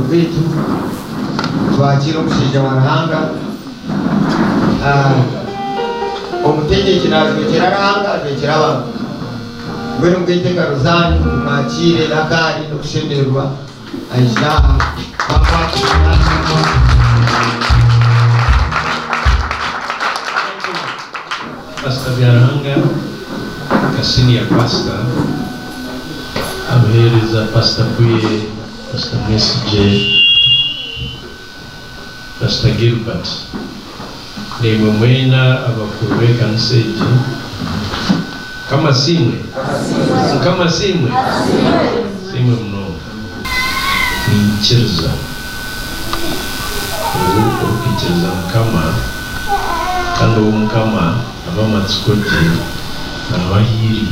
Vitu twakira umushinja warahanga umutegeki nazwe kiraranga kiraba ngwino ngwiteka rozani mwakire nakari no kushemerwa aisha papa Pastor Byaranga kasini ya pastor amuhereza Pastor Kuye Pastor Message Pastor Gilbert Nemo mwena abakurwe kanseji kama simwe simwe mno nichirza ukichirza mkama kando mkama abamatsukoje abahiri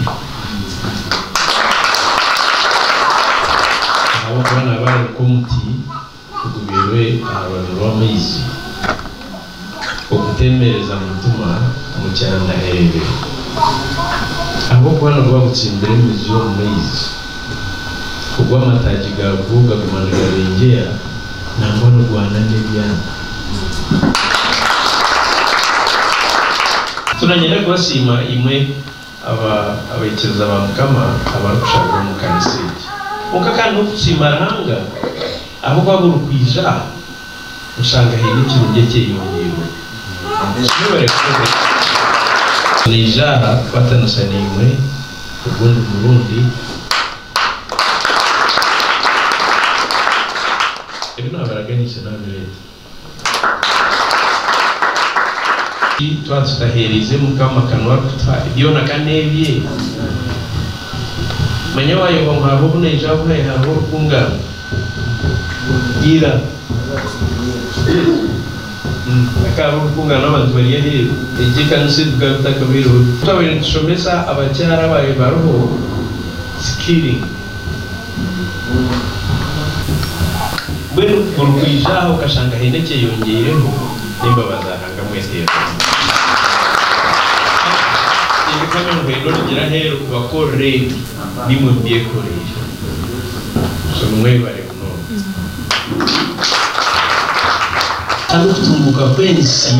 abana bari kumti kugubirwe abantu b'amizi okutemereza mutuma mucyana herebe abo bana babutsimbere mizi yo mumizi kugwa amataji gavuga kumanura bengera nangwa no Rwanda n'ebyana tunanyere kubasima imwe abayikiza bamukama abarushaka mu kanisiji ukakana ukusimaranga aho kwabura kwija usanga hino ikintu gike yongera nibare kuko nijara batanusaniwe ubundi Burundi ibintu abaraganisha n'abirete twataherize mukama kanwa kutwa ibyo nakanebye manya wayo ngabo buneja buhe habo kunga gira akaba kunga n'abantu bari he ejika nsibuka takabiro twabere tushomesa abacyara baye baroho skilling bwenu kurukwijaho kashanga heneke yongeyeho nimba bazahanga mwese kama ngwendo ngira hero bakore nimwe mbyekoresha so mwe bare kuno alutumbuka kwensi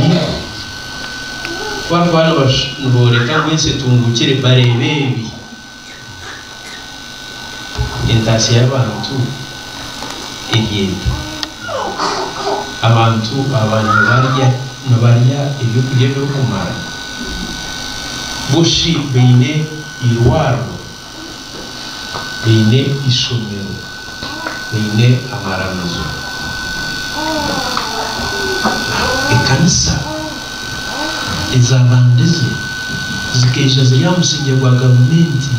kwa bana bashobore kangwese tungukire barebebi intasi y'abantu igenda abantu barya ibyo kurya byo kumara bushi beine irwaro beine ishomero beine amaramazo ekanisa izabandeze zikeja ziriya musinge gwa gavumenti